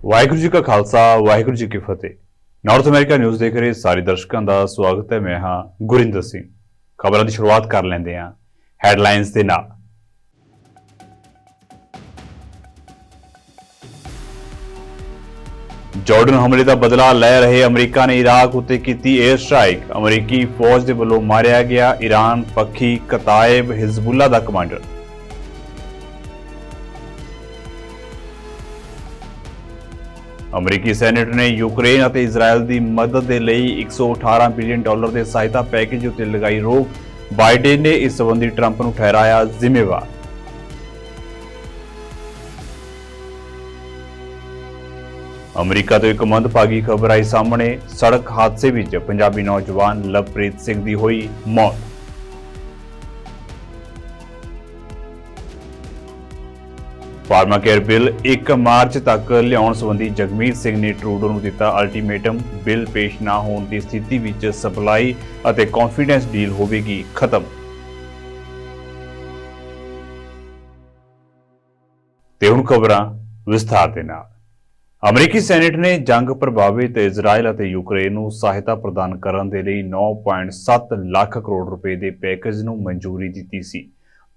वाहिगुरू जी का खालसा वाहिगुरू जी की फतेह। North America news देख रहे सारे दर्शकों का स्वागत है। मैं हाँ गुरिंदर सिंह। खबरों की शुरुआत कर लेंदे हां हैडलाइनस दे नाल। जॉर्डन हमले का बदला लै रहे अमरीका ने इराक उत्ते कीती एयर स्ट्राइक। अमरीकी फौज के वलों मारिया गया ईरान पक्षी कतायब हिजबुल्ला का कमांडर। अमरीकी सैनेट ने यूक्रेन और इजराइल की मदद के लिए $118 बिलियन के सहायता पैकेज उत्ते लगाई रोक। बाइडेन ने इस संबंधी ट्रंप को ठहराया जिम्मेवार। अमरीका तो एक मंदभागी खबर आई सामने। सड़क हादसे में पंजाबी नौजवान लवप्रीत सिंह की हुई मौत। फार्मा केयर बिल 1 मार्च तक लियाउण संबंधी जगमीत सिंह ने ट्रूडो नूं दिता अल्टीमेटम। बिल पेश ना होने की स्थिति विच सप्लाई और कॉन्फिडेंस डील होवेगी खत्म। ते हुण खबरां विस्तार दे नाल। अमरीकी सैनेट ने जंग प्रभावित इजराइल और यूक्रेन नूं सहायता प्रदान करने के लिए 9.7 लाख करोड़ रुपए के पैकेज नूं मंजूरी दी सी,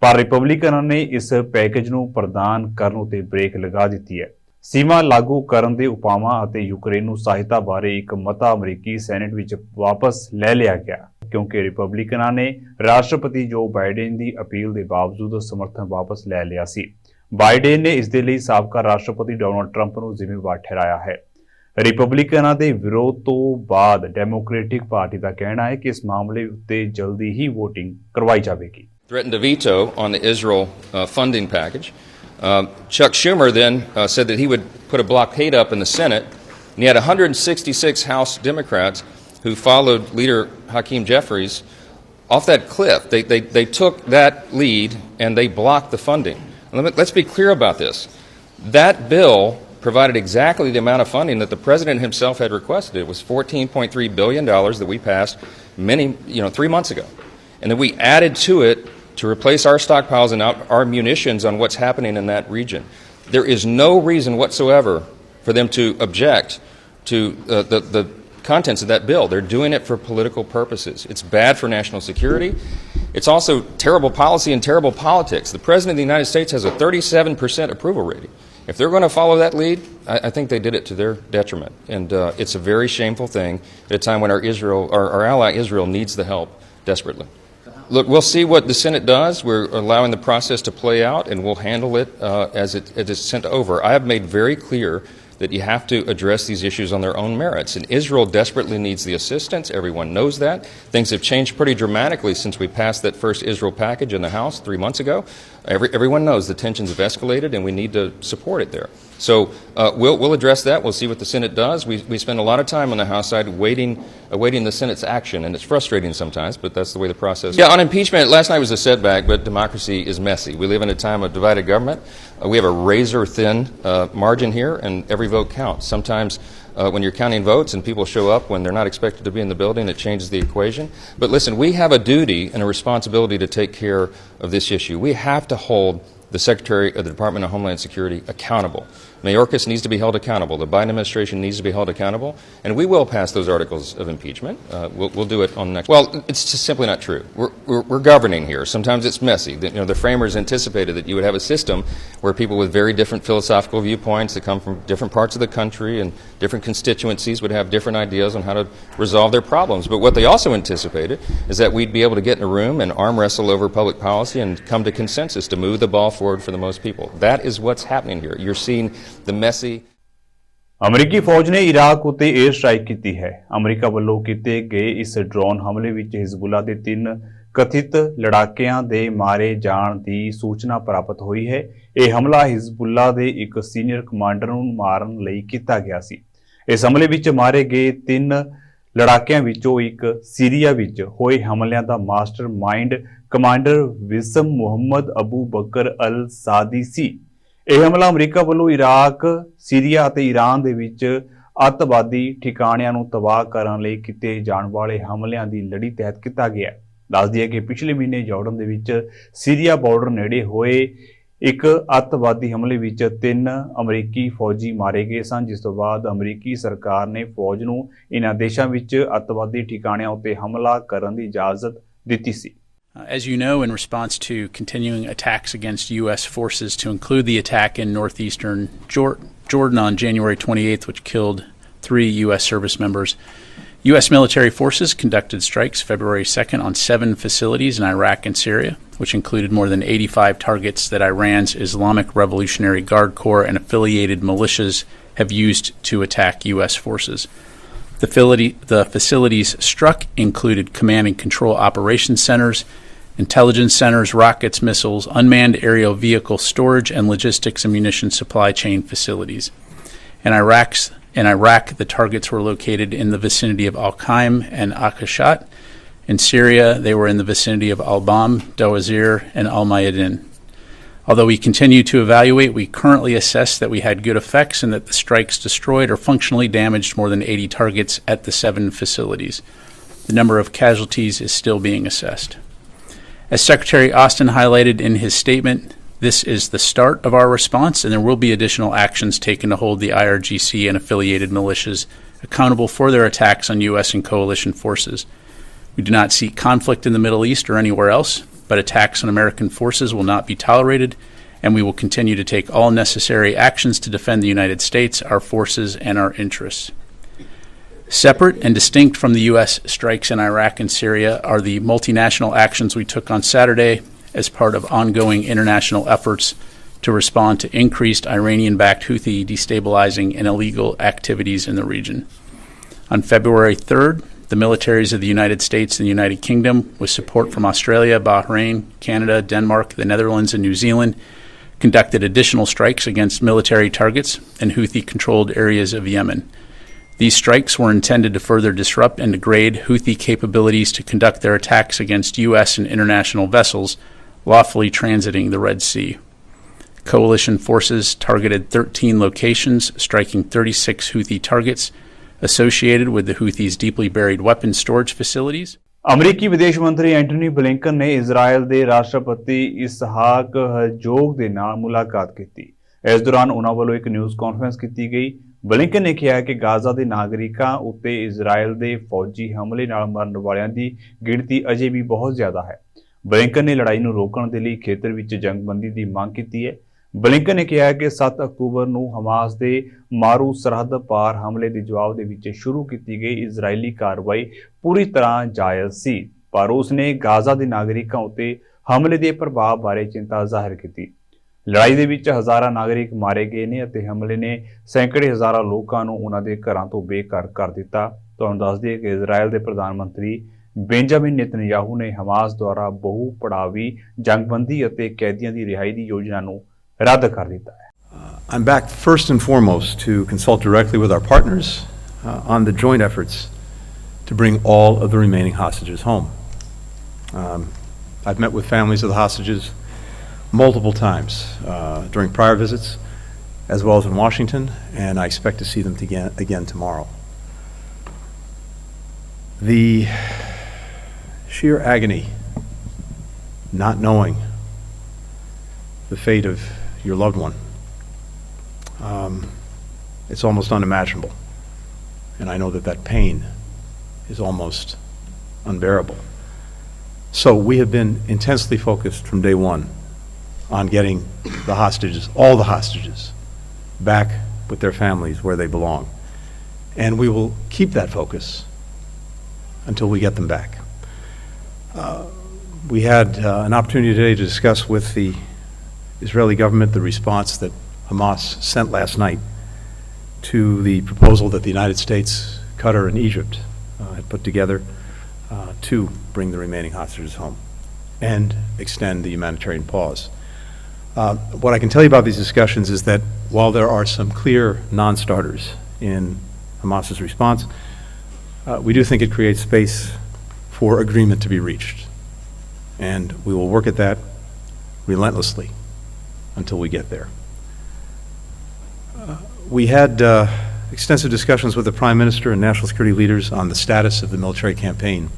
पर रिपब्लिकन ने इस पैकेज नूं प्रदान करने ते ब्रेक लगा दी है। सीमा लागू करने के उपावां अते यूक्रेन नूं सहायता बारे एक मता अमरीकी सैनेट विच वापस ले लिया गया, क्योंकि रिपब्लिकन ने राष्ट्रपति जो बाइडेन की अपील के बावजूद समर्थन वापस ले लिया सी। बाइडेन ने इस दे लई साबका राष्ट्रपति डोनाल्ड ट्रंप नूं जिम्मेवार ठहराया है। रिपब्लिकन के विरोध तो बाद डेमोक्रेटिक पार्टी का कहना है कि इस मामले उत्ते जल्दी ही वोटिंग करवाई जाएगी। Threatened a veto on the Israel funding package. Chuck Schumer then said that he would put a blockade up in the Senate, and he had 166 House Democrats who followed leader Hakeem Jeffries off that cliff. They took that lead and they blocked the funding. Let's be clear about this. That bill provided exactly the amount of funding that the president himself had requested. It was $14.3 billion that we passed 3 months ago. And then we added to it to replace our stockpiles and our munitions on what's happening in that region. There is no reason whatsoever for them to object to the contents of that bill. They're doing it for political purposes. It's bad for national security. It's also terrible policy and terrible politics. The President of the United States has a 37% approval rating. If they're going to follow that lead, I think they did it to their detriment. And it's a very shameful thing at a time when our ally Israel needs the help desperately. Look, we'll see what the Senate does. We're allowing the process to play out, and we'll handle it as it's sent over. I have made very clear that you have to address these issues on their own merits. And Israel desperately needs the assistance. Everyone knows that. Things have changed pretty dramatically since we passed that first Israel package in the House 3 months ago. Everyone knows the tensions have escalated, and we need to support it there. So we'll address that. We'll see what the Senate does. We spend a lot of time on the House side awaiting the Senate's action, and it's frustrating sometimes, but that's the way the process. Yeah, on impeachment, last night was a setback, but democracy is messy. We live in a time of divided government. We have a razor-thin margin here, and every vote counts. Sometimes when you're counting votes and people show up when they're not expected to be in the building, it changes the equation. But listen, we have a duty and a responsibility to take care of this issue. We have to hold the Secretary of the Department of Homeland Security accountable. Mayorkas needs to be held accountable. The Biden administration needs to be held accountable. And we will pass those articles of impeachment. We'll do it on the next. Well, it's just simply not true. We're governing here. Sometimes it's messy. The framers anticipated that you would have a system where people with very different philosophical viewpoints that come from different parts of the country and different constituencies would have different ideas on how to resolve their problems. But what they also anticipated is that we'd be able to get in a room and arm wrestle over public policy and come to consensus to move the ball forward for the most people. That is what's happening here. You're seeing the messy. अमरीकी फौज ने Iraq उत्ते air strike की है। अमरीका वालों किए गए इस ड्रोन हमले विच हिजबुल्ला के 3 कथित लड़ाकियां दे मारे जाण की सूचना प्राप्त हुई है। यह हमला हिजबुल्ला के एक सीनियर कमांडर नूं मारन लई कीता गया सी। इस हमले विच मारे गए 3 लड़ाकियां विचों एक सीरिया विच होए हमलियां दा मास्टर माइंड कमांडर विसम Muhammad Abu Bakr al Saadi सी। यह हमला अमरीका वालों इराक, सीरिया और ईरान दे विच अतवादी ठिकाणियां नूं तबाह करन लई कीते जाण वाले हमलियां दी लड़ी तहत किया गया। दस दिए कि पिछले महीने जॉर्डन दे विच सीरिया बॉर्डर नेड़े होए ਇੱਕ ਅੱਤਵਾਦੀ ਹਮਲੇ ਵਿੱਚ 3 ਅਮਰੀਕੀ ਫੌਜੀ ਮਾਰੇ ਗਏ ਸਨ, ਜਿਸ ਤੋਂ ਬਾਅਦ ਅਮਰੀਕੀ ਸਰਕਾਰ ਨੇ ਫੌਜ ਨੂੰ ਇਨ੍ਹਾਂ ਦੇਸ਼ਾਂ ਵਿੱਚ ਅੱਤਵਾਦੀ ਠਿਕਾਣਿਆਂ ਉੱਤੇ ਹਮਲਾ ਕਰਨ ਦੀ ਇਜਾਜ਼ਤ ਦਿੱਤੀ ਸੀ। As you know, in response to continuing attacks against U.S. forces, to include the attack in northeastern Jordan on January 28th, which killed 3 U.S. service members, U.S. military forces conducted strikes February 2nd on 7 facilities in Iraq and Syria, which included more than 85 targets that Iran's Islamic Revolutionary Guard Corps and affiliated militias have used to attack U.S. forces. The facilities struck included command and control operations centers, intelligence centers, rockets, missiles, unmanned aerial vehicle storage, and logistics and munitions supply chain facilities. In Iraq, the targets were located in the vicinity of Al-Qaim and Akashat. In Syria, they were in the vicinity of Al-Bam, Dawazir, and Al-Mayadin. Although we continue to evaluate, we currently assess that we had good effects and that the strikes destroyed or functionally damaged more than 80 targets at the 7 facilities. The number of casualties is still being assessed. As Secretary Austin highlighted in his statement, this is the start of our response, and there will be additional actions taken to hold the IRGC and affiliated militias accountable for their attacks on U.S. and coalition forces. We do not seek conflict in the Middle East or anywhere else, but attacks on American forces will not be tolerated, and we will continue to take all necessary actions to defend the United States, our forces, and our interests. Separate and distinct from the U.S. strikes in Iraq and Syria are the multinational actions we took on Saturday as part of ongoing international efforts to respond to increased Iranian-backed Houthi destabilizing and illegal activities in the region. On February 3rd, the militaries of the United States and the United Kingdom, with support from Australia, Bahrain, Canada, Denmark, the Netherlands, and New Zealand, conducted additional strikes against military targets in Houthi-controlled areas of Yemen. These strikes were intended to further disrupt and degrade Houthi capabilities to conduct their attacks against U.S. and international vessels lawfully transiting the Red Sea. Coalition forces targeted 13 locations, striking 36 Houthi targets associated with the Houthis' deeply buried weapons storage facilities. ਅਮਰੀਕੀ ਵਿਦੇਸ਼ ਮੰਤਰੀ Antony Blinken ਨੇ Israel ਦੇ ਰਾਸ਼ਟਰਪਤੀ ਇਸਹਾਕ ਹਰਜ਼ੋਗ ਦੇ ਨਾਲ ਮੁਲਾਕਾਤ ਕੀਤੀ। ਇਸ ਦੌਰਾਨ ਉਹਨਾਂ ਵੱਲੋਂ ਇੱਕ ਨਿਊਜ਼ ਕਾਨਫਰੰਸ ਕੀਤੀ ਗਈ। ਬਲਿੰਕਨ ਨੇ ਕਿਹਾ ਕਿ ਗਾਜ਼ਾ ਦੇ ਨਾਗਰਿਕਾਂ ਉੱਤੇ ਇਜ਼ਰਾਈਲ ਦੇ ਫੌਜੀ ਹਮਲੇ ਨਾਲ ਮਰਨ ਵਾਲਿਆਂ ਦੀ ਗਿਣਤੀ ਅਜੇ ਵੀ ਬਹੁਤ ਜ਼ਿਆਦਾ ਹੈ। ਬਲਿੰਕਨ ਨੇ ਲੜਾਈ ਨੂੰ ਰੋਕਣ ਦੇ ਲਈ ਖੇਤਰ ਵਿੱਚ ਜੰਗਬੰਦੀ ਦੀ ਮੰਗ ਕੀਤੀ ਹੈ। ਬਲਿੰਕਨ ਨੇ ਕਿਹਾ ਕਿ 7 ਅਕਤੂਬਰ ਨੂੰ ਹਮਾਸ ਦੇ ਮਾਰੂ ਸਰਹੱਦ ਪਾਰ ਹਮਲੇ ਦੇ ਜਵਾਬ ਦੇ ਵਿੱਚ ਸ਼ੁਰੂ ਕੀਤੀ ਗਈ ਇਜ਼ਰਾਈਲੀ ਕਾਰਵਾਈ ਪੂਰੀ ਤਰ੍ਹਾਂ ਜਾਇਜ਼ ਸੀ, ਪਰ ਉਸਨੇ ਗਾਜ਼ਾ ਦੇ ਨਾਗਰਿਕਾਂ ਉੱਤੇ ਹਮਲੇ ਦੇ ਪ੍ਰਭਾਵ ਬਾਰੇ ਚਿੰਤਾ ਜ਼ਾਹਿਰ ਕੀਤੀ। ਲੜਾਈ ਦੇ ਵਿੱਚ ਹਜ਼ਾਰਾਂ ਨਾਗਰਿਕ ਮਾਰੇ ਗਏ ਨੇ ਅਤੇ ਹਮਲੇ ਨੇ ਸੈਂਕੜੇ ਹਜ਼ਾਰਾਂ ਲੋਕਾਂ ਨੂੰ ਉਹਨਾਂ ਦੇ ਘਰਾਂ ਤੋਂ ਬੇਘਰ ਕਰ ਦਿੱਤਾ। ਤੁਹਾਨੂੰ ਦੱਸ ਦਈਏ ਕਿ ਇਜ਼ਰਾਈਲ ਦੇ ਪ੍ਰਧਾਨ ਮੰਤਰੀ ਬੈਂਜਾਮਿਨ ਨੇਤਨਯਾਹੂ ਨੇ ਹਮਾਸ ਦੁਆਰਾ ਬਹੁ ਪੜਾਵੀ ਜੰਗਬੰਦੀ ਅਤੇ ਕੈਦੀਆਂ ਦੀ ਰਿਹਾਈ ਦੀ ਯੋਜਨਾ ਨੂੰ ਰੱਦ ਕਰ ਦਿੱਤਾ ਹੈ। I'm back first and foremost to consult directly with our partners on the joint efforts to bring all of the remaining hostages home. I've met with families of the hostages multiple times during prior visits, as well as in Washington, and I expect to see them again tomorrow. The sheer agony, not knowing the fate of your loved one, it's almost unimaginable. And I know that pain is almost unbearable. So we have been intensely focused from day one on getting the hostages, all the hostages, back with their families where they belong. And we will keep that focus until we get them back. We had an opportunity today to discuss with the Israeli government the response that Hamas sent last night to the proposal that the United States, Qatar, and Egypt had put together to bring the remaining hostages home and extend the humanitarian pause. What I can tell you about these discussions is that while there are some clear non-starters in Hamas's response, we do think it creates space for agreement to be reached. And we will work at that relentlessly until we get there. We had extensive discussions with the Prime Minister and national security leaders on the status of the military campaign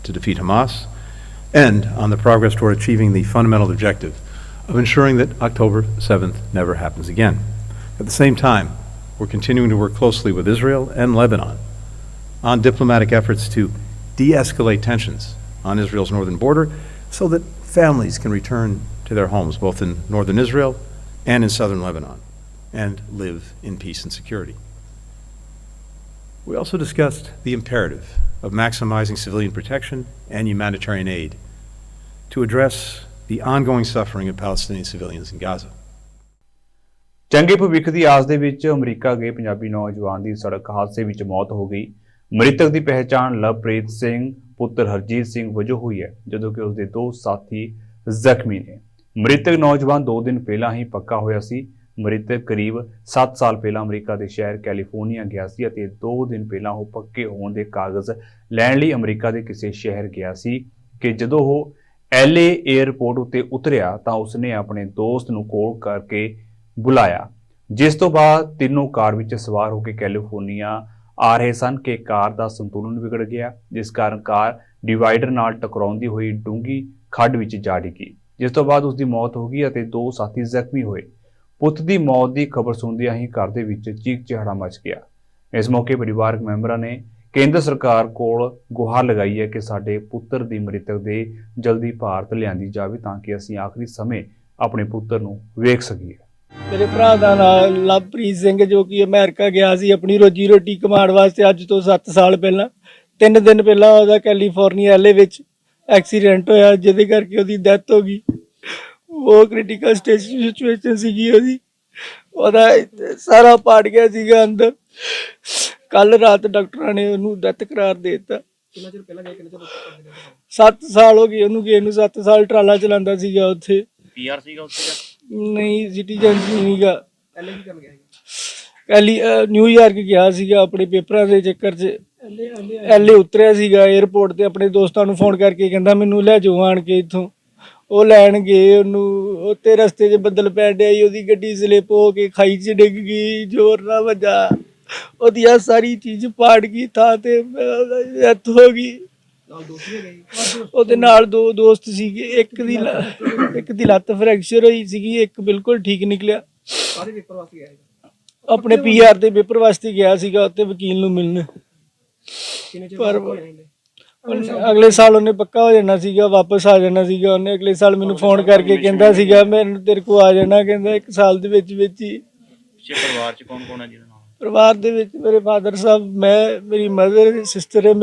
to defeat Hamas and on the progress toward achieving the fundamental objective of ensuring that October 7th never happens again. At the same time, we're continuing to work closely with Israel and Lebanon on diplomatic efforts to de-escalate tensions on Israel's northern border so that families can return to their homes, both in northern Israel and in southern Lebanon, and live in peace and security. We also discussed the imperative of maximizing civilian protection and humanitarian aid to address the ongoing suffering of Palestinian civilians in Gaza. ਚੰਗੇ ਭਵਿੱਖ ਦੀ ਆਸ ਦੇ ਵਿੱਚ America ਗਏ ਪੰਜਾਬੀ ਨੌਜਵਾਨ ਦੀ ਸੜਕ ਹਾਦਸੇ ਵਿੱਚ ਮੌਤ ਹੋ ਗਈ। ਮ੍ਰਿਤਕ ਦੀ ਪਹਿਚਾਣ ਲਵਪ੍ਰੀਤ ਸਿੰਘ ਪੁੱਤਰ ਹਰਜੀਤ ਸਿੰਘ ਵਜੋਂ ਹੋਈ ਹੈ, ਜਦੋਂ ਕਿ ਉਸਦੇ 2 ਸਾਥੀ ਜ਼ਖਮੀ ਨੇ। ਮ੍ਰਿਤਕ ਨੌਜਵਾਨ 2 ਦਿਨ ਪਹਿਲਾਂ ਹੀ ਪੱਕਾ ਹੋਇਆ ਸੀ। ਮ੍ਰਿਤਕ ਕਰੀਬ 7 ਸਾਲ ਪਹਿਲਾਂ ਅਮਰੀਕਾ ਦੇ ਸ਼ਹਿਰ ਕੈਲੀਫੋਰਨੀਆ ਗਿਆ ਸੀ ਅਤੇ 2 ਦਿਨ ਪਹਿਲਾਂ ਉਹ ਪੱਕੇ ਹੋਣ ਦੇ ਕਾਗਜ਼ ਲੈਣ ਲਈ ਅਮਰੀਕਾ ਦੇ ਕਿਸੇ ਸ਼ਹਿਰ ਗਿਆ ਸੀ ਕਿ ਜਦੋਂ ਉਹ LA 에ਅਰਪੋਰਟ ਉੱਤੇ ਉਤਰਿਆ ਤਾਂ ਉਸਨੇ ਆਪਣੇ ਦੋਸਤ ਨੂੰ ਕਾਲ ਕਰਕੇ ਬੁਲਾਇਆ, ਜਿਸ ਤੋਂ ਬਾਅਦ ਤਿੰਨੋਂ ਕਾਰ ਵਿੱਚ ਸਵਾਰ ਹੋ ਕੇ ਕੈਲੀਫੋਰਨੀਆ ਆ ਰਹੇ ਸਨ ਕਿ ਕਾਰ ਦਾ ਸੰਤੁਲਨ ਵਿਗੜ ਗਿਆ, ਜਿਸ ਕਾਰਨ ਕਾਰ ਡਿਵਾਈਡਰ ਨਾਲ ਟਕਰਾਉਂਦੀ ਹੋਈ ਡੂੰਘੀ ਖੱਡ ਵਿੱਚ ਜਾ ਡਿੱਗੀ, ਜਿਸ ਤੋਂ ਬਾਅਦ ਉਸਦੀ ਮੌਤ ਹੋ ਗਈ ਅਤੇ 2 ਸਾਥੀ ਜ਼ਖਮੀ ਹੋਏ। ਪੁੱਤ ਦੀ ਮੌਤ ਦੀ ਖਬਰ ਸੁਣਦਿਆਂ ਹੀ ਘਰ ਦੇ ਵਿੱਚ ਚੀਕ ਚਿਹਾੜਾ ਮਚ ਗਿਆ। ਇਸ ਮੌਕੇ ਪਰਿਵਾਰਕ ਮੈਂਬਰਾਂ ਨੇ ਕੇਂਦਰ ਸਰਕਾਰ ਕੋਲ ਗੁਹਾਰ ਲਗਾਈ ਹੈ ਕਿ ਸਾਡੇ ਪੁੱਤਰ ਦੀ ਮ੍ਰਿਤਕ ਦੇ ਜਲਦੀ ਭਾਰਤ ਲਿਆਂਦੀ ਜਾਵੇ ਤਾਂ ਕਿ ਅਸੀਂ ਆਖਰੀ ਸਮੇਂ ਆਪਣੇ ਪੁੱਤਰ ਨੂੰ ਵੇਖ ਸਕੀਏ। ਮੇਰੇ ਭਰਾ ਦਾ ਨਾਮ ਲਵਪ੍ਰੀਤ ਸਿੰਘ, ਜੋ ਕਿ ਅਮਰੀਕਾ ਗਿਆ ਸੀ ਆਪਣੀ ਰੋਜੀ ਰੋਟੀ ਕਮਾਉਣ ਵਾਸਤੇ ਅੱਜ ਤੋਂ 7 ਸਾਲ ਪਹਿਲਾਂ। 3 ਦਿਨ ਪਹਿਲਾਂ ਉਹਦਾ ਕੈਲੀਫੋਰਨੀਆ LA ਵਿੱਚ ਐਕਸੀਡੈਂਟ ਹੋਇਆ, ਜਿਹਦੇ ਕਰਕੇ ਉਹਦੀ ਡੈਥ ਹੋ ਗਈ। ਉਹ ਕ੍ਰਿਟੀਕਲ ਸਟੇਜ ਸਿਚੁਏਸ਼ਨ ਸੀਗੀ ਉਹਦੀ, ਉਹਦਾ ਸਾਰਾ ਪਾੜ ਗਿਆ ਸੀਗਾ ਅੰਦਰ। ਕੱਲ ਰਾਤ ਡਾਕਟਰਾਂ ਨੇ ਉਹਨੂੰ ਡੈਥ ਕਰਾਰ ਦੇ ਦਿੱਤਾ। ਕਿੰਨਾ ਚਿਰ ਪਹਿਲਾਂ ਗਏ? 7 ਸਾਲ ਹੋ ਗਏ ਉਹਨੂੰ ਗਏ ਨੂੰ। 7 ਸਾਲ ਟਰਾਲਾ ਚਲਾਉਂਦਾ ਸੀਗਾ ਉੱਥੇ। PR ਸੀਗਾ ਉੱਥੇ? ਨਹੀਂ, ਸਿਟੀਜ਼ਨ ਨਹੀਂਗਾ। ਪਹਿਲੇ ਕੀ ਕਰਨ ਗਿਆ ਸੀਗਾ? ਨਿਊਯਾਰਕ ਗਿਆ ਸੀਗਾ ਆਪਣੇ ਪੇਪਰਾਂ ਦੇ ਚੱਕਰ 'ਚ। LA ਉਤਰਿਆ ਸੀਗਾ 에ਅਰਪੋਰਟ ਤੇ, ਆਪਣੇ ਦੋਸਤਾਂ ਨੂੰ ਫੋਨ ਕਰਕੇ ਕਹਿੰਦਾ ਮੈਨੂੰ ਲੈ ਜਾਓ ਆਣ ਕੇ ਇੱਥੋਂ। ਉਹ ਲੈਣ ਗਏ ਉਹਨੂੰ, ਉੱਥੇ ਰਸਤੇ 'ਚ ਬੱਦਲ ਪੈਣ ਡਿਆ ਸੀ, ਉਹਦੀ ਗੱਡੀ ਸਲਿੱਪ ਹੋ ਕੇ ਖਾਈ 'ਚ ਡਿੱਗ ਗਈ, ਜ਼ੋਰ ਨਾਲ ਵੱਜਾ। ਉਹਦੀ ਆ ਸਾਰੀ ਚੀਜ਼ ਪਾੜ ਗਈ, ਥਾਂ ਤੇ ਡੈਥ ਹੋ ਗਈ। ਉਹਦੇ ਨਾਲ 2 ਦੋਸਤ ਸੀਗੇ, ਇੱਕ ਦੀ ਲੱਤ ਫ੍ਰੈਕਚਰ ਹੋਈ ਸੀਗੀ, ਇੱਕ ਬਿਲਕੁਲ ਠੀਕ ਨਿਕਲਿਆ। ਆਪਣੇ PR ਦੇ ਪੇਪਰ ਵਾਸਤੇ ਗਿਆ ਸੀਗਾ ਉੱਥੇ ਵਕੀਲ ਨੂੰ ਮਿਲਣ, ਪਰ ਅਗਲੇ ਸਾਲ ਉਹਨੇ ਪੱਕਾ ਹੋ ਜਾਣਾ ਸੀਗਾ, ਵਾਪਸ ਆ ਜਾਣਾ ਸੀਗਾ। ਉਹਨੇ ਅਗਲੇ ਸਾਲ ਮੈਨੂੰ ਫੋਨ ਕਰਕੇ ਕਹਿੰਦਾ ਸੀਗਾ ਮੈਂ ਤੇਰੇ ਕੋਲ ਆ ਜਾਣਾ, ਕਹਿੰਦਾ 1 ਸਾਲ ਦੇ ਵਿੱਚ ਹੀ। ਪਰਿਵਾਰ ਚ ਕੌਣ ਕੌਣ ਹੈ ਜਿਹਦਾ ਨਾਮ? ਪਰਿਵਾਰ ਦੇ ਵਿੱਚ ਮੇਰੇ ਫਾਦਰ ਸਾਹਿਬ, ਮੈਂ, ਮੇਰੀ ਮਦਰ, ਸਿਸਟਰ ਹੈ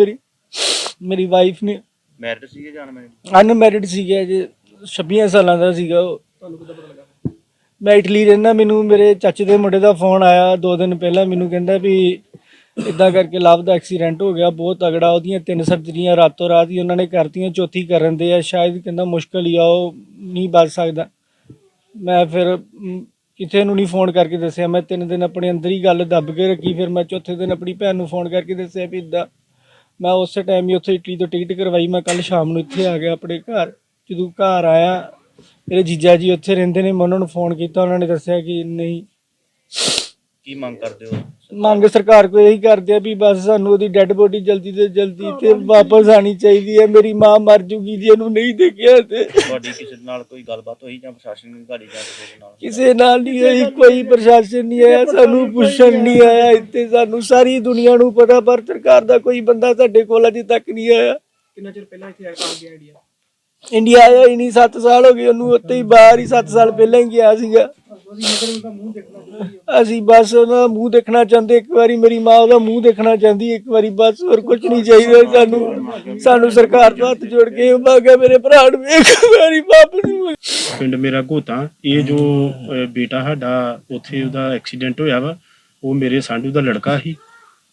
ਮੇਰੀ ਵਾਈਫ ਨੇ। ਮੈਰਿਡ ਸੀਗੇ ਜਾਂ ਅਨਮੈਰਿਡ? ਅਨਮੈਰਿਡ ਸੀਗੇ, ਜੇ 26 ਸਾਲਾਂ ਦਾ ਸੀਗਾ ਉਹ। ਤੁਹਾਨੂੰ ਕਿੱਦਾਂ ਪਤਾ ਲੱਗਾ? ਮੈਂ ਇਟਲੀ ਰਹਿੰਦਾ। ਮੈਨੂੰ ਮੇਰੇ ਚਾਚੇ ਦੇ ਮੁੰਡੇ ਦਾ ਫੋਨ ਆਇਆ 2 ਦਿਨ ਪਹਿਲਾਂ, ਮੈਨੂੰ ਕਹਿੰਦਾ ਵੀ ਇੱਦਾਂ ਕਰਕੇ ਲਵ ਦਾ ਐਕਸੀਡੈਂਟ ਹੋ ਗਿਆ ਬਹੁਤ ਤਗੜਾ, ਉਹਦੀਆਂ 3 ਸਰਜਰੀਆਂ ਰਾਤੋਂ ਰਾਤ ਹੀ ਉਹਨਾਂ ਨੇ ਕਰਤੀਆਂ, ਚੌਥੀ ਕਰਨ ਦੇ ਆ, ਸ਼ਾਇਦ ਕਹਿੰਦਾ ਮੁਸ਼ਕਲ ਹੀ ਆ, ਉਹ ਨਹੀਂ ਬਚ ਸਕਦਾ। ਮੈਂ ਫਿਰ ਕਿਸੇ ਨੂੰ ਨਹੀਂ ਫੋਨ ਕਰਕੇ ਦੱਸਿਆ, ਮੈਂ 3 ਦਿਨ ਆਪਣੇ ਅੰਦਰ ਹੀ ਗੱਲ ਦੱਬ ਕੇ ਰੱਖੀ। ਫਿਰ ਮੈਂ ਚੌਥੇ ਦਿਨ ਆਪਣੀ ਭੈਣ ਨੂੰ ਫੋਨ ਕਰਕੇ ਦੱਸਿਆ ਵੀ ਇੱਦਾਂ। ਮੈਂ ਉਸੇ ਟਾਈਮ ਹੀ ਉੱਥੇ ਇਟਲੀ ਤੋਂ ਟਿਕਟ ਕਰਵਾਈ। ਮੈਂ ਕੱਲ੍ਹ ਸ਼ਾਮ ਨੂੰ ਇੱਥੇ ਆ ਗਿਆ ਆਪਣੇ ਘਰ। ਜਦੋਂ ਘਰ ਆਇਆ, ਮੇਰੇ ਜੀਜਾ ਜੀ ਉੱਥੇ ਰਹਿੰਦੇ ਨੇ, ਮੈਂ ਉਹਨਾਂ ਨੂੰ ਫੋਨ ਕੀਤਾ, ਉਹਨਾਂ ਨੇ ਦੱਸਿਆ ਕਿ ਨਹੀਂ। ਕੀ ਮੰਗ ਕਰਦੇ ਹੋ? ਮੰਗ ਸਰਕਾਰ ਕੋਲ ਇਹੀ ਕਰਦੇ ਆ ਵੀ ਬਸ ਸਾਨੂੰ ਉਹਦੀ ਡੈੱਡ ਬੋਡੀ ਜਲਦੀ ਤੋਂ ਜਲਦੀ ਤੇ ਵਾਪਸ ਆਣੀ ਚਾਹੀਦੀ ਹੈ। ਮੇਰੀ ਮਾਂ ਮਰ ਜੂਗੀ ਜੇ ਇਹਨੂੰ ਨਹੀਂ ਦੇਖਿਆ ਤੇ। ਤੁਹਾਡੀ ਕਿਸੇ ਨਾਲ ਕੋਈ ਗੱਲਬਾਤ ਹੋਈ ਜਾਂ ਪ੍ਰਸ਼ਾਸਨ ਨੇ ਤੁਹਾਡੀ ਜਾਂ ਕਿਸੇ ਨਾਲ? ਕਿਸੇ ਨਾਲ ਨਹੀਂ ਹੋਈ, ਕੋਈ ਪ੍ਰਸ਼ਾਸਨ ਨਹੀਂ ਆਇਆ, ਸਾਨੂੰ ਪੁੱਛਣ ਨਹੀਂ ਆਇਆ ਇੱਥੇ। ਸਾਨੂੰ ਸਾਰੀ ਦੁਨੀਆ ਨੂੰ ਪਤਾ, ਪਰ ਸਰਕਾਰ ਦਾ ਕੋਈ ਬੰਦਾ ਸਾਡੇ ਕੋਲ ਅਜੇ ਤੱਕ ਨਹੀਂ ਆਇਆ। ਕਿੰਨਾ ਚਿਰ ਪਹਿਲਾਂ ਇੱਥੇ ਆ ਗਿਆ? ਇੰਡੀਆ ਆਇਆ ਹੀ ਨਹੀਂ, 7 ਸਾਲ ਹੋ ਗਏ ਉਹਨੂੰ, ਉੱਥੇ ਹੀ ਬਾਹਰ ਹੀ 7 ਸਾਲ ਪਹਿਲਾਂ ਹੀ ਗਿਆ ਸੀਗਾ। ਅਸੀਂ ਬਸ ਉਹਦਾ ਮੂੰਹ ਦੇਖਣਾ ਚਾਹੁੰਦੇ ਇੱਕ ਵਾਰੀ, ਮੇਰੀ ਮਾਂ ਉਹਦਾ ਮੂੰਹ ਦੇਖਣਾ ਚਾਹੁੰਦੀ ਇੱਕ ਵਾਰੀ, ਬਸ ਹੋਰ ਕੁਝ ਨਹੀਂ ਚਾਹੀਦਾ ਸਾਨੂੰ ਸਰਕਾਰ ਤੋਂ ਹੱਥ ਜੋੜ ਕੇ ਮੰਗ ਹੈ ਮੇਰੇ ਭਰਾ ਨੂੰ ਇੱਕ ਵਾਰੀ ਵਾਪਸ। ਪਿੰਡ ਮੇਰਾ ਘੋਤਾ। ਇਹ ਜੋ ਬੇਟਾ ਸਾਡਾ ਉੱਥੇ ਉਹਦਾ ਐਕਸੀਡੈਂਟ ਹੋਇਆ ਵਾ, ਉਹ ਮੇਰੇ ਸਾਂਢੂ ਦਾ ਲੜਕਾ ਸੀ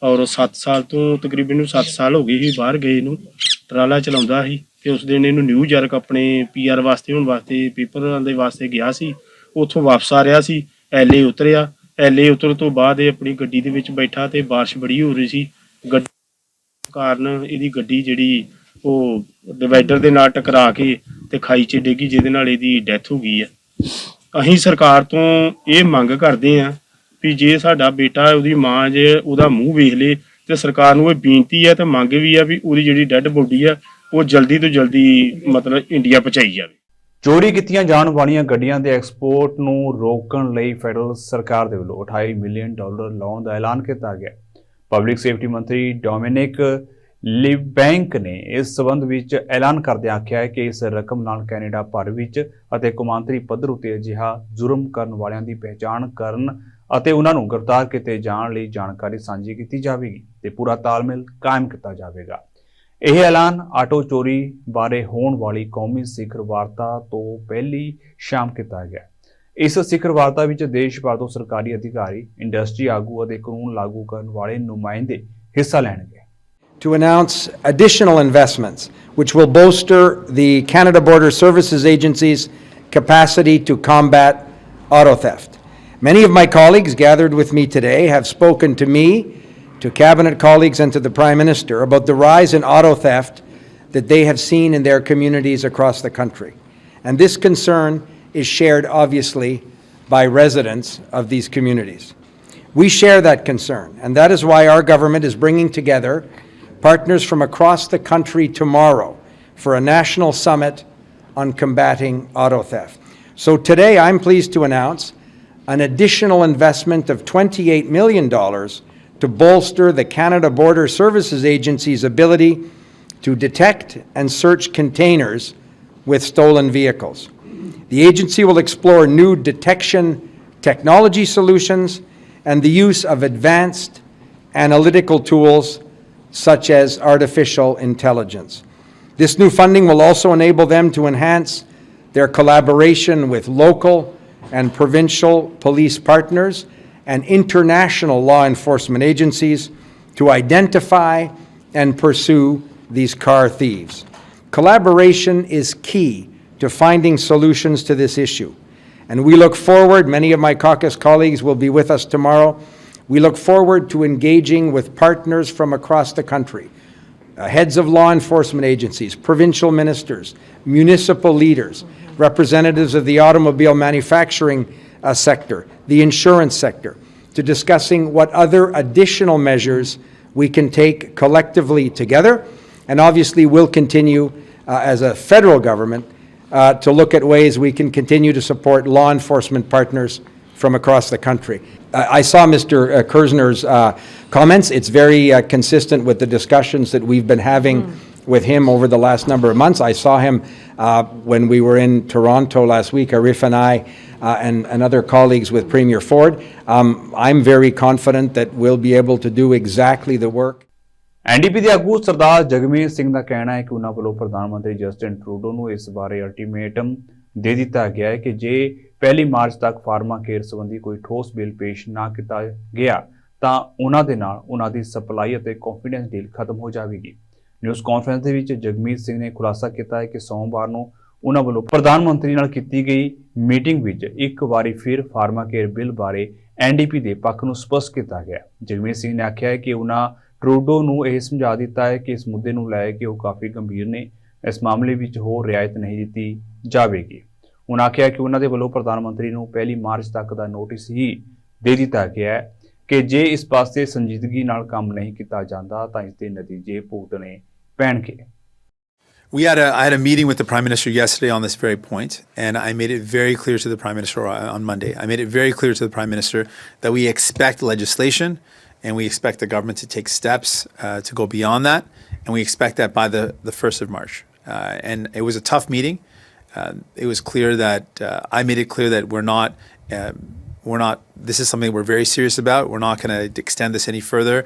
ਔਰ 7 ਸਾਲ ਤੋਂ ਤਕਰੀਬਨ 7 ਸਾਲ ਹੋ ਗਏ ਸੀ ਬਾਹਰ ਗਏ ਨੂੰ। ਟਰਾਲਾ ਚਲਾਉਂਦਾ ਸੀ ਤੇ ਉਸ ਦਿਨ ਇਹਨੂੰ ਨਿਊਯਾਰਕ ਆਪਣੇ PR ਵਾਸਤੇ ਹੋਣ ਵਾਸਤੇ ਪੇਪਰਾਂ ਦੇ ਵਾਸਤੇ ਗਿਆ ਸੀ। ਉੱਥੋਂ ਵਾਪਸ ਆ ਰਿਹਾ ਸੀ, LA ਉਤਰਿਆ। LA ਉਤਰਨ ਤੋਂ ਬਾਅਦ ਇਹ ਆਪਣੀ ਗੱਡੀ ਦੇ ਵਿੱਚ ਬੈਠਾ ਤੇ ਬਾਰਿਸ਼ ਬੜੀ ਹੋ ਰਹੀ ਸੀ। ਗੱਡੀ ਕਾਰਨ ਇਹਦੀ ਗੱਡੀ ਜਿਹੜੀ ਉਹ ਡਿਵਾਈਡਰ ਦੇ ਨਾਲ ਟਕਰਾ ਕੇ ਤੇ ਖਾਈ 'ਚ ਡਿੱਗੀ, ਜਿਹਦੇ ਨਾਲ ਇਹਦੀ ਡੈਥ ਹੋ ਗਈ ਹੈ। ਅਸੀਂ ਸਰਕਾਰ ਤੋਂ ਇਹ ਮੰਗ ਕਰਦੇ ਹਾਂ ਵੀ ਜੇ ਸਾਡਾ ਬੇਟਾ, ਉਹਦੀ ਮਾਂ ਜੇ ਉਹਦਾ ਮੂੰਹ ਵੇਖ ਲੇ ਤੇ ਸਰਕਾਰ ਨੂੰ ਇਹ ਬੇਨਤੀ ਹੈ ਤੇ ਮੰਗ ਵੀ ਆ ਵੀ ਉਹਦੀ ਜਿਹੜੀ ਡੈੱਡ ਬੋਡੀ ਆ ਉਹ ਜਲਦੀ ਤੋਂ ਜਲਦੀ ਮਤਲਬ ਇੰਡੀਆ ਪਹੁੰਚਾਈ ਜਾਵੇ। ਚੋਰੀ ਕੀਤੀਆਂ ਜਾਣ ਵਾਲੀਆਂ ਗੱਡੀਆਂ ਦੇ ਐਕਸਪੋਰਟ ਨੂੰ ਰੋਕਣ ਲਈ ਫੈਡਰਲ ਸਰਕਾਰ ਦੇ ਵੱਲੋਂ $28 ਮਿਲੀਅਨ ਲਾਉਣ ਦਾ ਐਲਾਨ ਕੀਤਾ ਗਿਆ। ਪਬਲਿਕ ਸੇਫਟੀ ਮੰਤਰੀ ਡੋਮਿਨਿਕ ਲਿਬੈਂਕ ਨੇ ਇਸ ਸਬੰਧ ਵਿੱਚ ਐਲਾਨ ਕਰਦਿਆਂ ਆਖਿਆ ਹੈ ਕਿ ਇਸ ਰਕਮ ਨਾਲ ਕੈਨੇਡਾ ਭਰ ਵਿੱਚ ਅਤੇ ਕੌਮਾਂਤਰੀ ਪੱਧਰ ਉੱਤੇ ਅਜਿਹਾ ਜੁਰਮ ਕਰਨ ਵਾਲਿਆਂ ਦੀ ਪਹਿਚਾਣ ਕਰਨ ਅਤੇ ਉਹਨਾਂ ਨੂੰ ਗ੍ਰਿਫਤਾਰ ਕੀਤੇ ਜਾਣ ਲਈ ਜਾਣਕਾਰੀ ਸਾਂਝੀ ਕੀਤੀ ਜਾਵੇਗੀ ਤੇ ਪੂਰਾ ਤਾਲਮੇਲ ਕਾਇਮ ਕੀਤਾ ਜਾਵੇਗਾ। ਇਹ ਐਲਾਨ ਆਟੋ ਚੋਰੀ ਬਾਰੇ ਹੋਣ ਵਾਲੀ ਕੌਮੀ ਸਿਖਰ ਵਾਰਤਾ ਤੋਂ ਪਹਿਲੀ ਸ਼ਾਮ ਕੀਤਾ ਗਿਆ। ਇਸ ਸਿਖਰ ਵਾਰਤਾ ਵਿੱਚ ਦੇਸ਼ ਭਰ ਤੋਂ ਸਰਕਾਰੀ ਅਧਿਕਾਰੀ, ਇੰਡਸਟਰੀ ਆਗੂ ਅਤੇ ਕਾਨੂੰਨ ਲਾਗੂ ਕਰਨ ਵਾਲੇ ਨੁਮਾਇੰਦੇ ਹਿੱਸਾ ਲੈਣਗੇ। To announce additional investments which will bolster the Canada Border Services Agency's capacity to combat auto theft. Many of my colleagues gathered with me today have spoken to me, to cabinet colleagues and to the Prime Minister about the rise in auto theft that they have seen in their communities across the country. And this concern is shared obviously by residents of these communities. We share that concern, and that is why our government is bringing together partners from across the country tomorrow for a national summit on combating auto theft. So today I'm pleased to announce an additional investment of $28 million to bolster the Canada Border Services Agency's ability to detect and search containers with stolen vehicles. The agency will explore new detection technology solutions and the use of advanced analytical tools such as artificial intelligence. This new funding will also enable them to enhance their collaboration with local and provincial police partners and international law enforcement agencies to identify and pursue these car thieves. Collaboration is key to finding solutions to this issue, and we look forward, many of my caucus colleagues will be with us tomorrow, we look forward to engaging with partners from across the country, heads of law enforcement agencies, provincial ministers, municipal leaders, representatives of the automobile manufacturing sector, the insurance sector, to discussing what other additional measures we can take collectively together. And obviously we'll continue as a federal government to look at ways we can continue to support law enforcement partners from across the country. I saw Mr. Kersner's comments. It's very consistent with the discussions that we've been having with him over the last number of months. I saw him when we were in Toronto last week, Arif and I, and other colleagues with Premier Ford. I'm very confident that we'll be able to do exactly the work. NDP ਦੇ ਆਗੂ ਸਰਦਾਰ ਜਗਮੀਤ ਸਿੰਘ ਦਾ ਕਹਿਣਾ ਹੈ ਕਿ ਉਹਨਾਂ ਵੱਲੋਂ ਪ੍ਰਧਾਨ ਮੰਤਰੀ Justin Trudeau ਨੂੰ ਇਸ ਬਾਰੇ ਅਲਟੀਮੇਟਮ ਦੇ ਦਿੱਤਾ ਗਿਆ ਹੈ ਕਿ ਜੇ 1 ਮਾਰਚ ਤੱਕ ਫਾਰਮਾ ਕੇਅਰ ਸੰਬੰਧੀ ਕੋਈ ਠੋਸ ਬਿੱਲ ਪੇਸ਼ ਨਾ ਕੀਤਾ ਗਿਆ ਤਾਂ ਉਹਨਾਂ ਦੇ ਨਾਲ ਉਹਨਾਂ ਦੀ ਸਪਲਾਈ ਅਤੇ ਕੰਫੀਡੈਂਸ ਡੀਲ ਖਤਮ ਹੋ ਜਾਵੇਗੀ। ਨਿਊਜ਼ ਕਾਨਫਰੰਸ ਦੇ ਵਿੱਚ ਜਗਮੀਤ ਸਿੰਘ ਨੇ ਖੁਲਾਸਾ ਕੀਤਾ ਹੈ ਕਿ ਸੋਮਵਾਰ ਨੂੰ ਉਹਨਾਂ ਵੱਲੋਂ ਪ੍ਰਧਾਨ ਮੰਤਰੀ ਨਾਲ ਕੀਤੀ ਗਈ ਮੀਟਿੰਗ ਵਿੱਚ ਇੱਕ ਵਾਰੀ ਫਿਰ ਫਾਰਮਾ ਕੇਅਰ ਬਿੱਲ ਬਾਰੇ ਐਨਡੀਪੀ ਦੇ ਪੱਖ ਨੂੰ ਸਪਸ਼ਟ ਕੀਤਾ ਗਿਆ। ਜਗਮੀਤ ਸਿੰਘ ਨੇ ਆਖਿਆ ਹੈ ਕਿ ਉਹਨਾਂ ਟਰੂਡੋ ਨੂੰ ਇਹ ਸਮਝਾ ਦਿੱਤਾ ਹੈ ਕਿ ਇਸ ਮੁੱਦੇ ਨੂੰ ਲੈ ਕੇ ਉਹ ਕਾਫੀ ਗੰਭੀਰ ਨੇ, ਇਸ ਮਾਮਲੇ ਵਿੱਚ ਹੋਰ ਰਿਆਇਤ ਨਹੀਂ ਦਿੱਤੀ ਜਾਵੇਗੀ। ਉਹਨਾਂ ਆਖਿਆ ਕਿ ਉਹਨਾਂ ਦੇ ਵੱਲੋਂ ਪ੍ਰਧਾਨ ਮੰਤਰੀ ਨੂੰ 1 ਮਾਰਚ ਤੱਕ ਦਾ ਨੋਟਿਸ ਹੀ ਦੇ ਦਿੱਤਾ ਗਿਆ ਹੈ ਕਿ ਜੇ ਇਸ ਪਾਸੇ ਸੰਜੀਦਗੀ ਨਾਲ ਕੰਮ ਨਹੀਂ ਕੀਤਾ ਜਾਂਦਾ ਤਾਂ ਇਸ ਦੇ ਨਤੀਜੇ ਭੁਗਤਣੇ ਪੈਣਗੇ। I had a meeting with the Prime Minister yesterday on this very point, and I made it very clear to the Prime Minister on Monday. I made it very clear to the Prime Minister that we expect legislation and we expect the government to take steps to go beyond that, and we expect that by the 1st of March. And it was a tough meeting. It was clear that I made it clear that we're not, this is something we're very serious about. We're not going to extend this any further.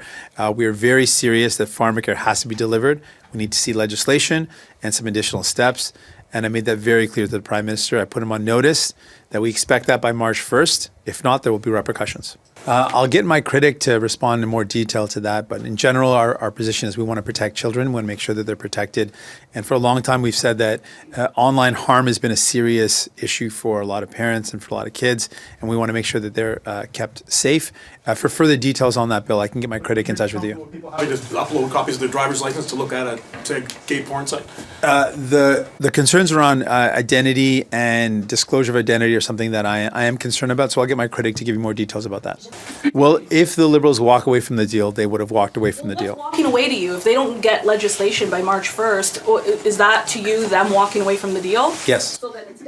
We are very serious that pharmacare has to be delivered. We need to see legislation and some additional steps. And I made that very clear to the Prime Minister. I put him on notice that we expect that by March 1st. If not, there will be repercussions. I'll get my critic to respond in more detail to that, but in general, our position is we want to protect children, we want to make sure that they're protected. And for a long time, we've said that online harm has been a serious issue for a lot of parents and for a lot of kids, and we want to make sure that they're kept safe. For further details on that bill, I can get my critic in touch with you. People having to upload copies of their driver's license to look at a, say, gay porn site? The concerns around identity and disclosure of identity are something that I am concerned about, so I'll get my critic to give you more details about that. Well, if the Liberals walk away from the deal, they would have walked away from the deal. Walking away to you, if they don't get legislation by March 1st, is that to you them walking away from the deal? Yes. So then it's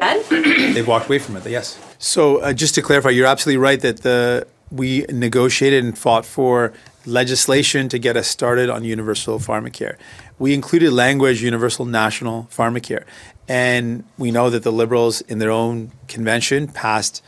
They've walked away from it, yes. So just to clarify, you're absolutely right that we negotiated and fought for legislation to get us started on universal pharmacare. We included language, universal national pharmacare. And we know that the Liberals in their own convention passed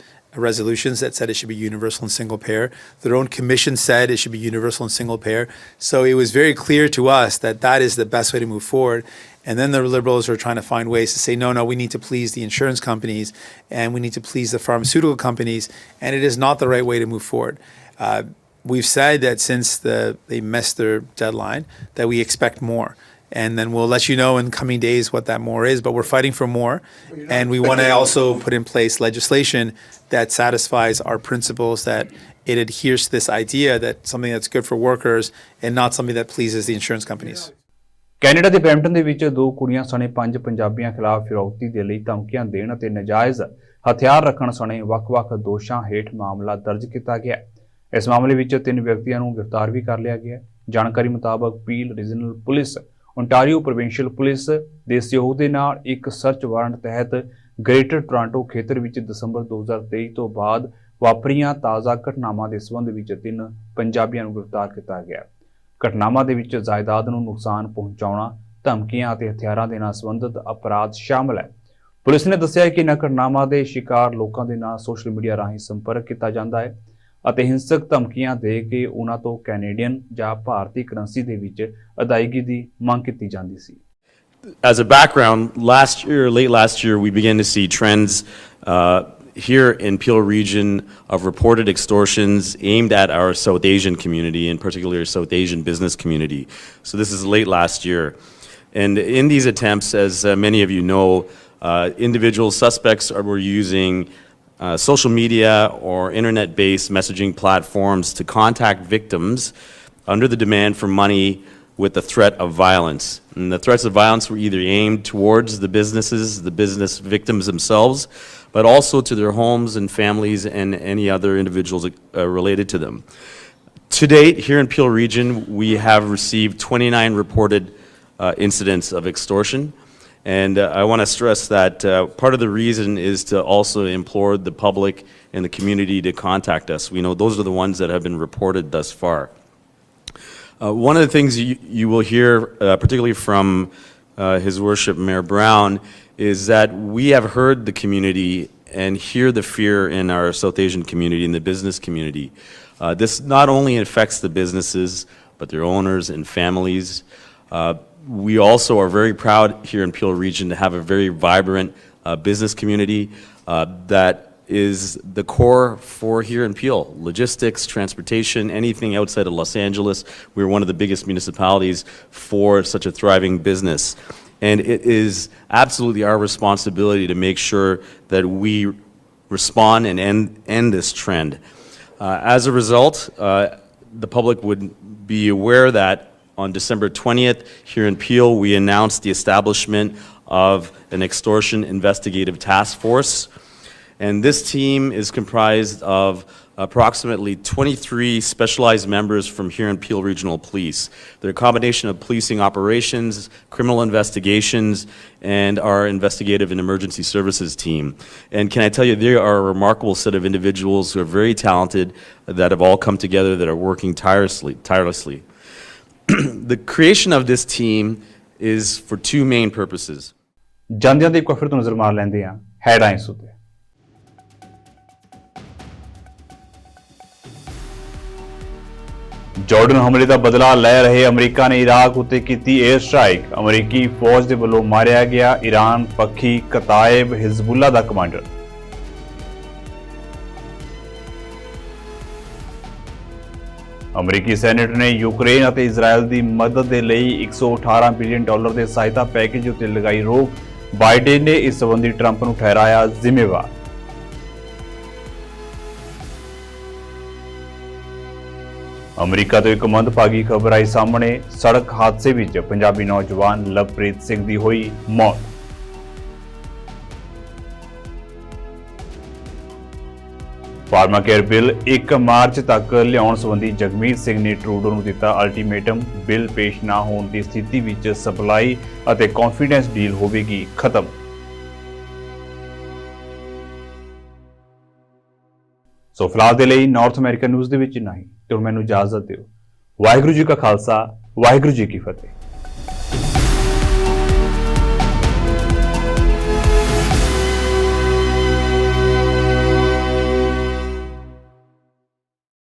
resolutions that said it should be universal and single payer. Their own commission said it should be universal and single payer. So it was very clear to us that that is the best way to move forward. And then the Liberals are trying to find ways to say, no, we need to please the insurance companies and we need to please the pharmaceutical companies. And it is not the right way to move forward. We've said that since they missed their deadline, that we expect more. And then we'll let you know in coming days what that more is. But we're fighting for more. And we want to also put in place legislation that satisfies our principles, that it adheres to this idea that something that's good for workers and not something that pleases the insurance companies. Canada ਦੇ Brampton ਦੇ ਵਿੱਚ 2 ਕੁੜੀਆਂ ਸਣੇ 5 ਪੰਜਾਬੀਆਂ ਖਿਲਾਫ ਫਿਰੌਤੀ ਦੇ ਲਈ ਧਮਕੀਆਂ ਦੇਣ ਅਤੇ ਨਜਾਇਜ਼ ਹਥਿਆਰ ਰੱਖਣ ਸਣੇ ਵੱਖ-ਵੱਖ ਦੋਸ਼ਾਂ ਹੇਠ ਮਾਮਲਾ ਦਰਜ ਕੀਤਾ ਗਿਆ। ਇਸ ਮਾਮਲੇ ਵਿੱਚ 3 ਵਿਅਕਤੀਆਂ ਨੂੰ ਗ੍ਰਿਫਤਾਰ ਵੀ ਕਰ ਲਿਆ ਗਿਆ। ਜਾਣਕਾਰੀ ਮੁਤਾਬਕ peel regional police, Ontario provincial police ਦੇ ਸਹਿਯੋਗ ਦੇ ਨਾਲ ਇੱਕ ਸਰਚ ਵਾਰੰਟ ਤਹਿਤ ਗ੍ਰੇਟਰ ਟੋਰਾਂਟੋ ਖੇਤਰ ਵਿੱਚ ਦਸੰਬਰ 2023 ਤੋਂ ਬਾਅਦ ਵਾਪਰੀਆਂ ਤਾਜ਼ਾ ਘਟਨਾਵਾਂ ਦੇ ਸੰਬੰਧ ਵਿੱਚ 3 ਪੰਜਾਬੀਆਂ ਨੂੰ ਗ੍ਰਿਫਤਾਰ ਕੀਤਾ ਗਿਆ। ਘਟਨਾਵਾਂ ਦੇ ਵਿੱਚ ਜਾਇਦਾਦ ਨੂੰ ਨੁਕਸਾਨ ਪਹੁੰਚਾਉਣਾ, ਧਮਕੀਆਂ ਅਤੇ ਹਥਿਆਰਾਂ ਦੇ ਨਾਲ ਸੰਬੰਧਿਤ ਅਪਰਾਧ ਸ਼ਾਮਲ ਹੈ। ਪੁਲਿਸ ਨੇ ਦੱਸਿਆ ਕਿ ਇਨ੍ਹਾਂ ਘਟਨਾਵਾਂ ਦੇ ਸ਼ਿਕਾਰ ਲੋਕਾਂ ਦੇ ਨਾਲ ਸੋਸ਼ਲ ਮੀਡੀਆ ਰਾਹੀਂ ਸੰਪਰਕ ਕੀਤਾ ਜਾਂਦਾ ਹੈ ਅਤੇ ਹਿੰਸਕ ਧਮਕੀਆਂ ਦੇ ਕੇ ਉਹਨਾਂ ਤੋਂ ਕੈਨੇਡੀਅਨ ਜਾਂ ਭਾਰਤੀ ਕਰੰਸੀ ਦੇ ਵਿੱਚ ਅਦਾਇਗੀ ਦੀ ਮੰਗ ਕੀਤੀ ਜਾਂਦੀ ਸੀ। As a background, late last year, we began to see trends here in Peel region of reported extortions aimed at our South Asian community, and particularly our South Asian business community. So this is late last year. And in these attempts, as many of you know, individual suspects were using social media or internet-based messaging platforms to contact victims under the demand for money with the threat of violence. And the threats of violence were either aimed towards the businesses, the business victims themselves, but also to their homes and families and any other individuals related to them. To date, here in Peel region, we have received 29 reported incidents of extortion. And I want to stress that part of the reason is to also implore the public and the community to contact us. We know those are the ones that have been reported thus far. One of the things you will hear, particularly from His Worship Mayor Brown, is that we have heard the community and hear the fear in our South Asian community and the business community. This not only affects the businesses, but their owners and families. We also are very proud here in Peel region to have a very vibrant business community that is the core for here in Peel. Logistics, transportation, anything outside of Los Angeles. We're one of the biggest municipalities for such a thriving business. And it is absolutely our responsibility to make sure that we respond and end this trend. As a result, the public would be aware that on December 20th, here in Peel, we announced the establishment of an extortion investigative task force. And this team is comprised of approximately 23 specialized members from here in Peel Regional Police. They're a combination of policing operations, criminal investigations, and our investigative and emergency services team. And can I tell you, they are a remarkable set of individuals who are very talented, that have all come together, that are working tirelessly. The creation of this team is for 2 main purposes. ਜਾਂਦਿਆਂ ਦੇ ਇੱਕ ਵਾਰ ਫਿਰ ਤੋਂ ਨਜ਼ਰ ਮਾਰ ਲੈਂਦੇ ਹਾਂ headlines ਉੱਤੇ। ਜਾਰਡਨ ਹਮਲੇ ਦਾ ਬਦਲਾ ਲੈ ਰਹੇ ਅਮਰੀਕਾ ਨੇ ਇਰਾਕ ਉੱਤੇ ਕੀਤੀ 에ਅਰ ਸਟ੍ਰਾਈਕ। ਅਮਰੀਕੀ ਫੌਜ ਦੇ ਵੱਲੋਂ ਮਾਰਿਆ ਗਿਆ ਈਰਾਨ ਪੱਖੀ ਕਤਾਇਬ ਹਿਜ਼ਬੁੱਲਾ ਦਾ ਕਮਾਂਡਰ। ਅਮਰੀਕੀ ਸੈਨੇਟ ਨੇ ਯੂਕਰੇਨ ਅਤੇ ਇਜ਼ਰਾਈਲ ਦੀ ਮਦਦ ਦੇ ਲਈ $118 ਬਿਲੀਅਨ ਦੇ ਸਹਾਇਤਾ ਪੈਕੇਜ ਉੱਤੇ ਲਗਾਈ ਰੋਕ। ਬਾਈਡਨ ਨੇ ਇਸ ਸੰਬੰਧੀ ਟਰੰਪ ਨੂੰ ਠਹਿਰਾਇਆ ਜ਼ਿੰਮੇਵਾਰ। ਅਮਰੀਕਾ ਤੋਂ ਇੱਕ ਮੰਦਭਾਗੀ ਖਬਰ ਆਈ ਸਾਹਮਣੇ। ਸੜਕ ਹਾਦਸੇ ਵਿੱਚ ਪੰਜਾਬੀ ਨੌਜਵਾਨ ਲਵਪ੍ਰੀਤ ਸਿੰਘ ਦੀ ਹੋਈ ਮੌਤ। ਫਾਰਮਾਕੇਅਰ ਬਿੱਲ 1 ਮਾਰਚ ਤੱਕ ਲਿਆਉਣ ਸੰਬੰਧੀ ਜਗਮੀਤ ਸਿੰਘ ਨੇ ਟਰੂਡੋ ਨੂੰ ਦਿੱਤਾ ਅਲਟੀਮੇਟਮ। ਬਿੱਲ ਪੇਸ਼ ਨਾ ਹੋਣ ਦੀ ਸਥਿਤੀ ਵਿੱਚ ਸਪਲਾਈ ਅਤੇ ਕੌਨਫੀਡੈਂਸ ਡੀਲ ਹੋਵੇਗੀ ਖਤਮ। ਸੋ ਫਿਲਹਾਲ ਦੇ ਲਈ ਨਾਰਥ ਅਮਰੀਕਨ ਨਿਊਜ਼ ਦੇ ਵਿੱਚ ਇੰਨਾ ਹੀ ਤੇ ਹੁਣ ਮੈਨੂੰ ਇਜਾਜ਼ਤ ਦਿਓ। ਵਾਹਿਗੁਰੂ ਜੀ ਕਾ ਖਾਲਸਾ, ਵਾਹਿਗੁਰੂ ਜੀ ਕੀ ਫਤਿਹ।